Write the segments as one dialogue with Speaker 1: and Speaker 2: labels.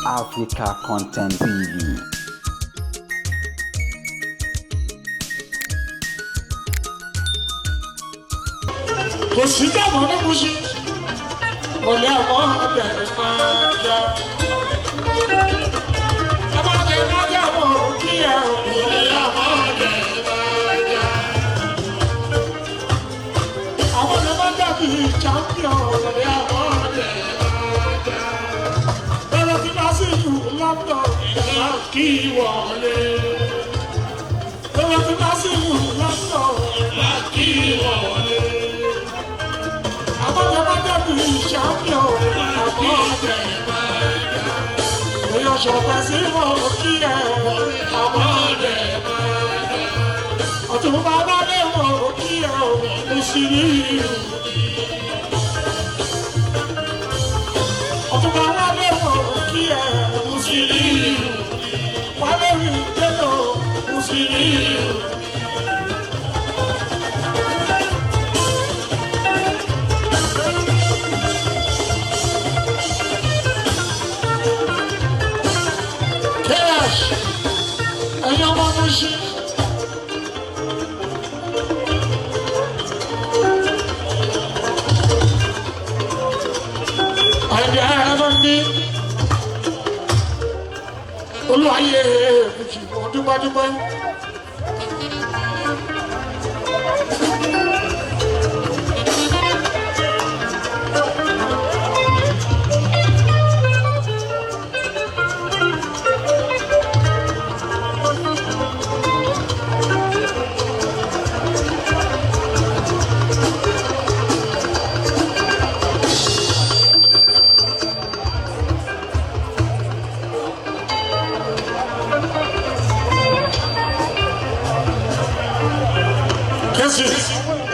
Speaker 1: Africa Content TV.
Speaker 2: Kò sí dàgbà ní Mùṣí, olè àwọn ọ̀dẹ̀ máa jà. Ọmọdé máa jà wọ̀ kí ẹ olè àwọn ọ̀dẹ̀ máa jà. Àwọn ọ̀dẹ̀ máa dàbí champion olè àwọn ọ̀dẹ̀ máa jà. Bẹ́ẹ̀ tí bá sì jù lọ́dọ̀ ìlà kí wọlé. Bẹ́ẹ̀ tí bá sì jù lọ́dọ̀ ìlà kí wọlé. Àwọn ọmọ dàbí champion àwọn ọ̀dẹ̀ máa jà. Èèyàn ṣọ̀pẹ́ sí mọ̀ kí ẹ àwọn ọ̀dẹ̀ máa jà. Ọ̀tún bá wá lé wọ̀ kí ẹ ò sí rí ìlú. Ọ̀tún bá wá lé wọ̀ kí ẹ ò sí rí ìlú. Wá lé rí ìjẹ́lò ò sí rí ìlú. Ẹ̀yin ọmọ Mùṣí. Àìdí ẹ̀rọ ní olúwayé Mùṣí ọdúnbádúnbá.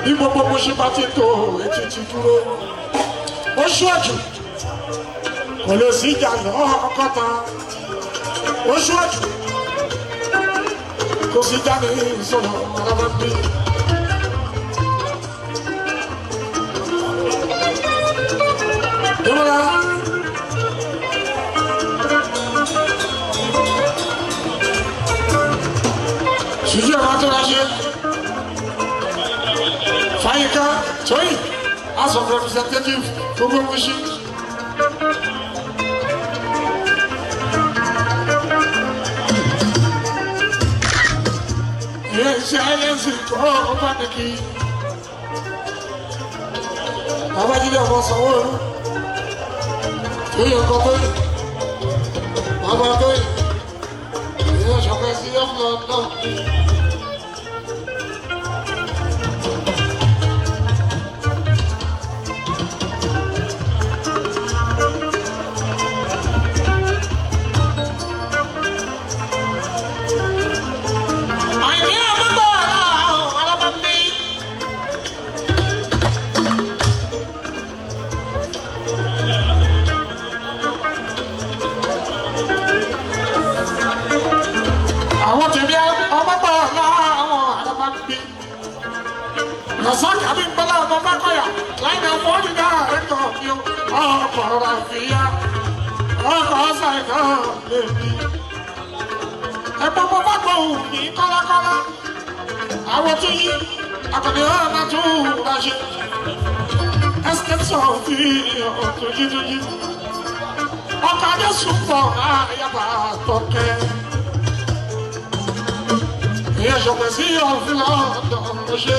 Speaker 2: Ní gbogbo Mùṣí bá ti tó etí ti dúró. Ó ṣíwájú, kò lè sí ìjà lọ́kọ́ta. Ó ṣíwájú, kò sí ìjà ní ìṣòro alábàbí. Ìwọ́lá. Ṣìṣẹ́ ìwà tó ráṣẹ́. Fayika, Toyin, House of Representatives, gbogbo Mùṣí. Ilé iṣẹ́ ẹlẹ́sìn kọ́ ọba nìkì. Babájídé ọmọ Sanwó-Olú. Tóyìn ọkọ Tóyìn. Bàbá Tóyìn. Ilé ìṣọ̀kan sí ọ̀nà náà. Nasaka bí gbọ́dọ̀ ọmọ Bákọ́yà láìní ọmọ òdìdá ẹ̀kọ́ mi ọkọ̀ ọ̀rọ̀ àfíyá ọkọ̀ ọ̀sán ẹ̀kọ́ lèmi. Ẹ̀pọ̀ mọ́ bá gbọ́ òun ní kọ́lákọ́lá. Àwọn tó yí àkàndé ọ̀nà tó wúra ṣe. Ẹsítẹ́sọ̀ fi ọ̀tún jíjíjí. Ọkọ̀ adé sùpọ̀ àyàbá tọ̀kẹ́. Ìyẹn ṣọ̀pẹ̀ sí ọ̀fìn lọ́dọ̀ ṣe.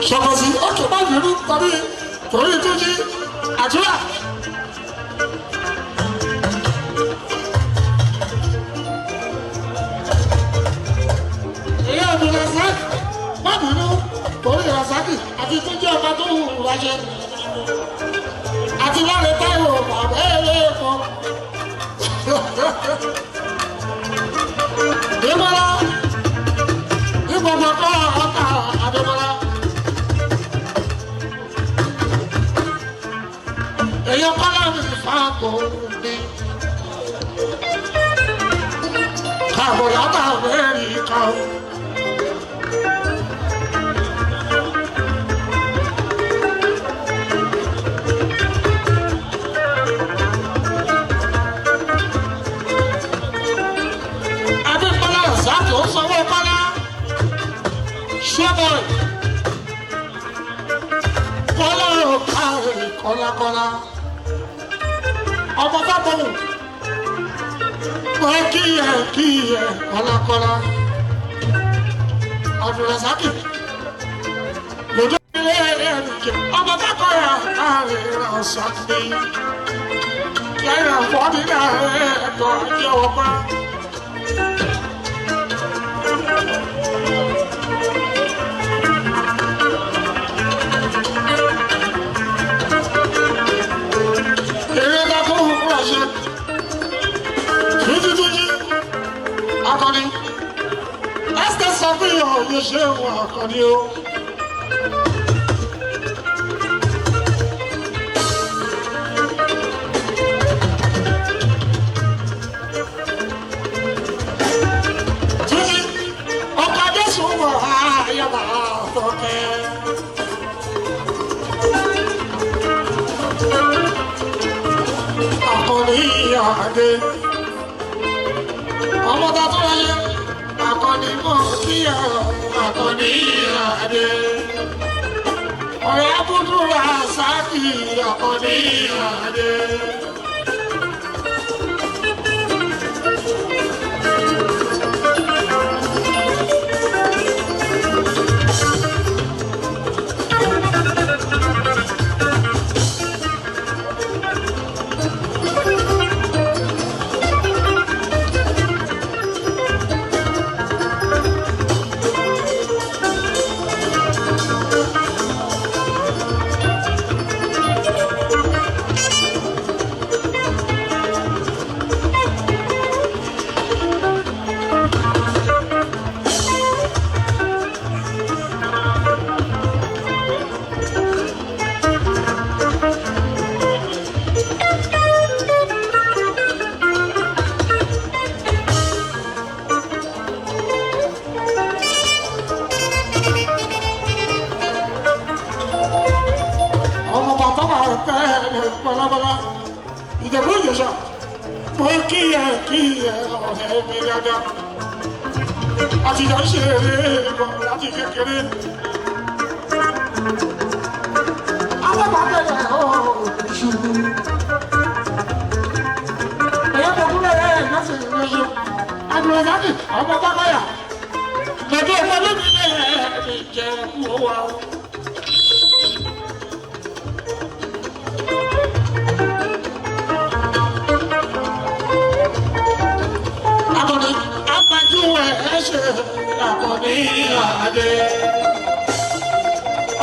Speaker 2: Ṣọ̀kọ̀sí ọ̀kẹ́ bá bínú tàbí torí tó jí àdúrà. Abdulrasaki àti Túnjí ọmọ tó wù wáṣẹ àti láre táwọn bàbá ẹlẹ́ẹ̀kọ́. Ìmọ̀lá ìgbọ̀ngàn kọ́ ọ̀tá Adémọ́lá. Èyàn kọ́lá mi fàákò ní. Káàbọ̀ yàtọ̀ Amẹ́ríkà. Adémọ́lá Sàkó sanwó kọ́lá. Ṣébọ̀ kọ́lá ò káàrí kọ́lákọ́lá. Ọmọ bá bọ̀ wù. Wọ́n kíyè kọ́lákọ́lá. Abdulrasaki lójú ilé ẹ̀rìnkè. Ọmọ bá kọ́ ya káàrí ránṣẹ́ ní. Lẹ́yìn àfọ́dí náà ẹ̀ẹ́dọ̀ ajé ọgbà. Akọni, Esther Sọfíyàn yóò ṣe wọn akọni o. Títí ọkọ̀ Jésù wọ̀ ayọ̀bà fọ́kẹ́. Akọni Adé. Ọmọ ta tó wáyé, akọni mọ̀ kí akọni Adé. Ọ̀rẹ́ Abdulrasaki akọni Adé. Bala ìjẹ̀bú ìjẹ̀ṣà mo kíyè ọ̀rẹ́ mi dáadáa àtijọ́ ṣe eré bọ̀ láti kékeré. Àwọn bàbá oṣù èyàn tó kúrò rẹ̀ lọ́sẹ̀ lọ́sọ̀ Abdulrasaki ọmọ bákọ́yà lọ́jọ́ ìfọlẹ́mi lẹ́yìn jẹ́ owó wa. Akọni Adé.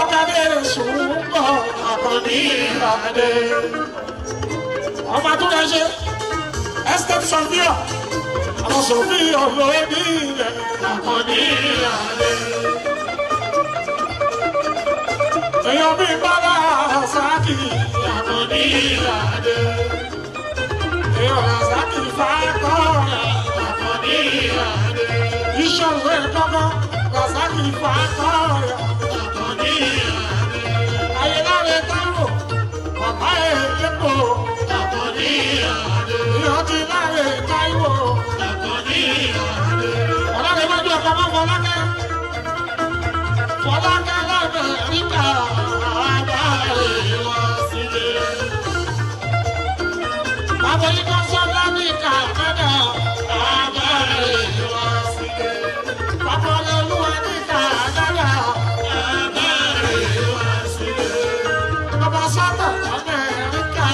Speaker 2: Ọ̀kadé sùnmọ́ Akọni Adé. Ọba tó lè ṣe Esther Sọfíà. Àwọn Sọfíà lóde ilẹ̀ Akọni Adé. Èèyàn bí Bala Saki Akọni Adé. Èèyàn Rasaki Fakọ́ Akọni Adé. Ìṣòro ẹ̀kọ́kọ́ Rasaki Fakọ́yà Akọni Adé. Ayéláre Táíwò bàbá èlépo Akọni Adé. Ìyọ̀tí láre Táíwò Akọni Adé. Ọlọ́run ìwájú ọkọ̀ mọ́ Fọlákẹ́. Fọlákẹ́ lábẹ́ ríkà àgbáyé wá sílé. Bàbá yìí kan sọ́dá ní Kàkádà àgbáyé wá sílé. Bàbá olúwa ní Kàkádà àgbáyé wá sílé. Bàbá sọ́tọ̀ Amẹ́ríkà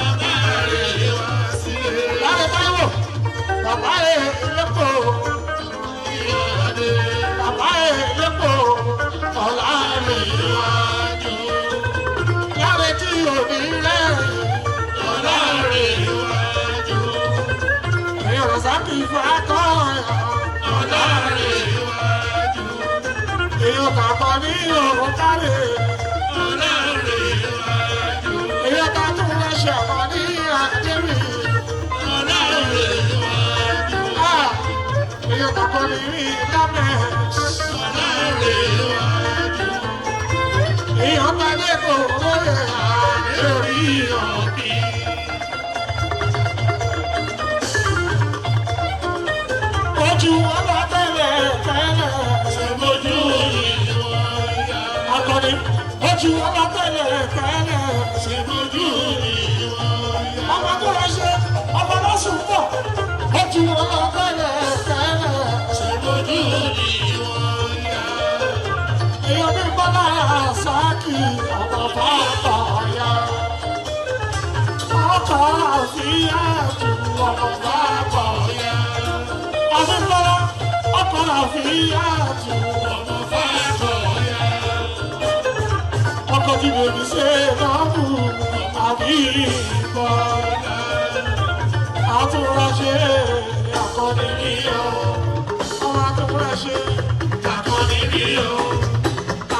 Speaker 2: àgbáyé wá ó kárí. Èyí ọ̀tá tó ń ṣe ọ̀kan ní àdébì. Èyí ọ̀tá kan ní rí lábẹ́. Èyí ọ̀tá ní kò lóye àdébì ọ̀bí. Ojú ọba tẹ́lẹ̀ tẹ́lẹ̀ ṣe mojú ìwọ̀n ya. Akọni ojú ọba tẹ́lẹ̀ tẹ́lẹ̀ ṣe mojú ìwọ̀n ya. Ọba tó lọ ṣe ọba lọ́sùn pọ̀. Ojú ọba tẹ́lẹ̀ tẹ́lẹ̀ ṣe mojú ìwọ̀n ya. Èèyàn bí Bọ́lá Sáàkì ọba bàbá ya. Ọkọ̀ àfihàn ju ọba bàbá ya. Abímbọ́lá ọkọ̀ àfihàn ju ọba bàbá ya. Ọkọ̀ tí bèbí ṣe lọ́bù Abímbọ́lá. Àtúnráṣe àkọ́ni ní o. Ọmọ àtúnráṣe àkọ́ni ní o.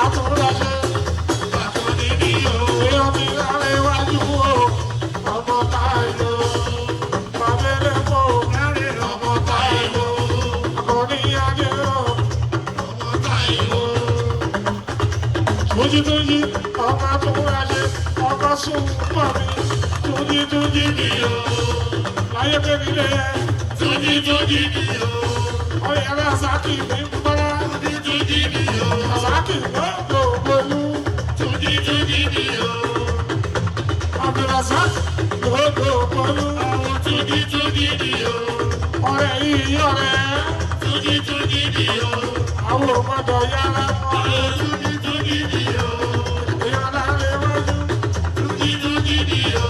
Speaker 2: Àtúnráṣe àkọ́ni ní o. Èèyàn ti rárẹ̀ iwájú o. Ọmọ Táíwò. Bàbélé kò rárẹ̀ ọmọ Táíwò. Àkọ́ni adé o. Ọmọ Táíwò. Túnjí ọmọ àtúnráṣe ọkọ̀ sùn pọ̀ mi. Túnjí mi o. Ayé bẹ́bí lé Túnjí mi o. Ọyẹ rẹ̀ Sáàkì mi ń bọ́lá. Túnjí mi o. Sáàkì lọ́dọ̀ olú. Túnjí mi o. Abdulrasaq lọ́dọ̀ olú. Àwọn Túnjí mi o. Ọ̀rẹ́ yìí ọ̀rẹ́. Túnjí mi o. Àwọn òmọdọ̀ yára mọ́. Àwọn Túnjí mi o. Ìyọ̀nà rẹ̀ wájú. Túnjí mi o.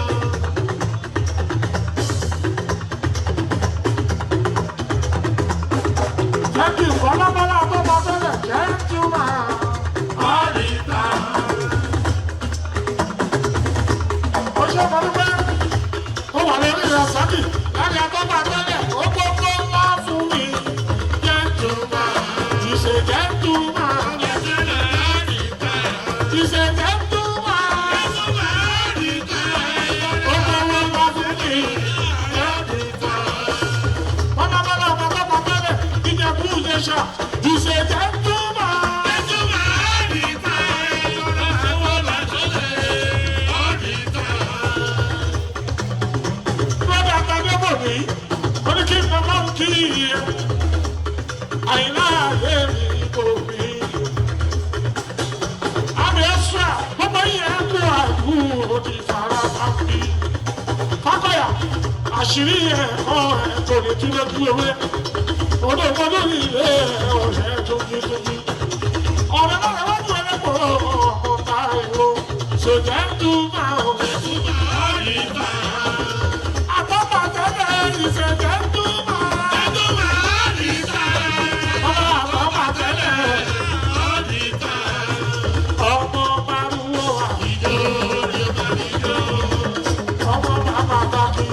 Speaker 2: Thank you. Bọ́lábọ́lá tó bọ́ tẹ́lẹ̀ jẹ́ túmọ̀ àríta. Ó ṣe mọ́lúpẹ́, ó wà lórí ìrẹsàkì láti àtọ́gbà tẹ́lẹ̀, ó gbogbo ńlá fún mi. Jẹ́ túmọ̀, ìṣe jẹ́ túmọ̀, ìṣe jẹ́ túmọ̀ àríta. Ó gbogbo ńlá fún mi. Bọ́lábọ́lá tó bọ́ tẹ́lẹ̀. Ìṣe jẹ́ túmọ̀. Brọ́dà Tadébò ní, ó ní kí n bọ́ máa ń kí iye. Àyìnlá ayé mi kò rí. Àmì ẹ̀ṣọ́ gbogbo yẹn kú àìkú òdì fara máa ń bí. Fákọ̀yà, àṣírí ẹ̀kọ́ ẹ̀ kò ní túnbẹ̀ tú ewé. Olóògbé ní ilé ọ̀rẹ́ tóbi. Ọ̀rẹ́ náà wájú ẹlẹ́pọ̀ ọmọ Táíwò. Ṣèjẹ́ ń túmọ̀ òwe túmọ̀ àríta. Àtọ́gbà tẹ́lẹ̀ ìṣèjẹ́ ń túmọ̀ àríta. Ọmọ àtọ́gbà tẹ́lẹ̀ àríta. Ọmọ Márùwò àbíjọ́. Ọmọ bàbá Tàkì.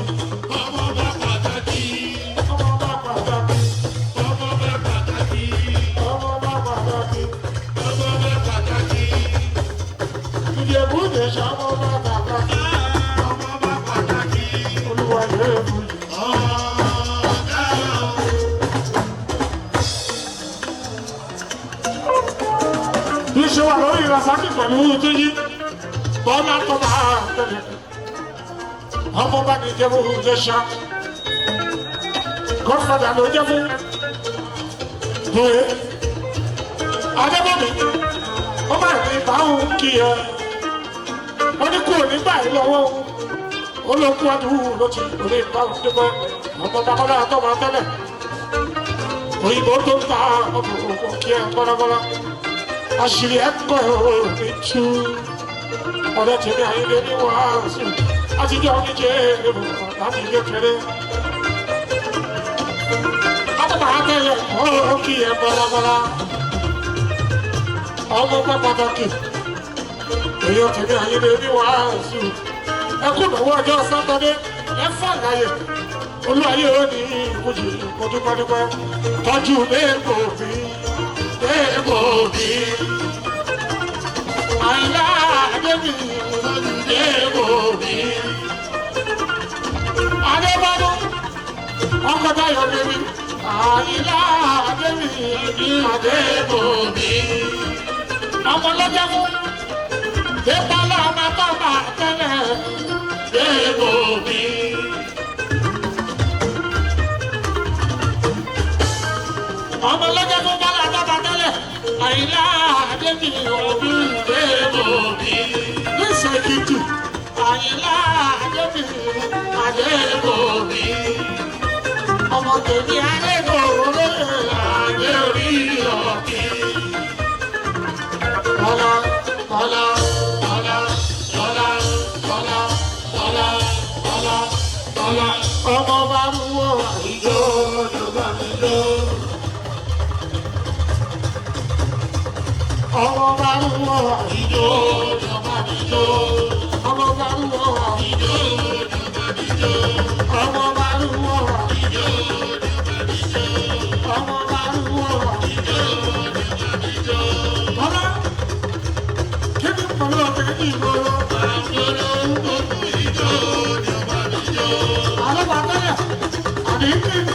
Speaker 2: Iṣẹ́ wà lórí ìrasàkì pẹ̀lú Túnjí, Bọ́lá tó bá tẹ̀lé. Ọmọ bá ní jẹ́ fún Jẹ́ṣà. Godfather ló jẹ́ fún Dùwé. Adébọ̀mí, ó máa ní ìbáhùn kí ẹ. Wọ́n ní kúrò nígbà yìí lọ́wọ́. Ó ló kú ọdún ló ti lè ìbáhùn dúpẹ́. Ọmọ Bọ́lá tó bá tẹ̀lé. Òyìnbó tó ń ta ọdún òkú kí ẹ bọ́lábọ́lá. Àṣírí ẹ̀kọ́ ní tú. Ọ̀rẹ́ tèmi àyílé ní wàásù. Àtijọ́ oníjẹ́ èrò láti ilé kéré. Àtọ́bà àtẹ́yẹ ọ̀rọ̀ kí ẹ bọ́lábọ́lá. Ọmọ pẹ́ pàtàkì. Èyàn tèmi àyílé ní wàásù. Ẹkún lọ́wọ́ ọjọ́ Sátọ́dé. Ẹ̀fọ́ láyè. Olúwayé ó ní ìkújì kó dúpẹ́dúpẹ́. Tọ́jú lẹ́ẹ̀kọ́ bí. Lẹ́ẹ̀kọ́ bí. àìlá àdébí ìdèbò mi. Adébọ́dún ọkọ̀ táyọ̀ bèbí àìlá àdébí ìdèbò mi. Ọmọ lọ́jọ́ fún débà lọ́mọ tó bá tẹ́lẹ̀ dèbò mi. Ọmọ lọ́jọ́ fún bọ́lá tó bá tẹ́lẹ̀ àìlá àdébí òbí dèbò mi. Níṣẹ́ kìtì àìlá àdébí àdébò mi. Ọmọ tèmi àdébò rẹ̀ àdé orí ọ̀kì. Bọ́lá bọ́lá bọ́lá bọ́lá bọ́lá bọ́lá bọ́lá bọ́lá. Ọmọ bá mú wọ àìjọ ọjọ́ bá mi lọ. Ọmọ bá mú wọ àìjọ ọjọ́ bá mi lọ. Ọmọ bá mú wọ àìjọ ọjọ́ bá mi lọ. Ọmọ bá mú wọ àìjọ ọjọ́ bá mi lọ. Ọmọ bá mú wọ àìjọ ọjọ́ bá mi lọ. Bọ́lá kí ni pẹ̀lú ọ̀tẹ̀ ìgboro? Àgbèrè ń gbogbo ìjọ ọjọ́ bá mi lọ. Àlọ́ bàtẹ́lẹ̀ àdéhùn.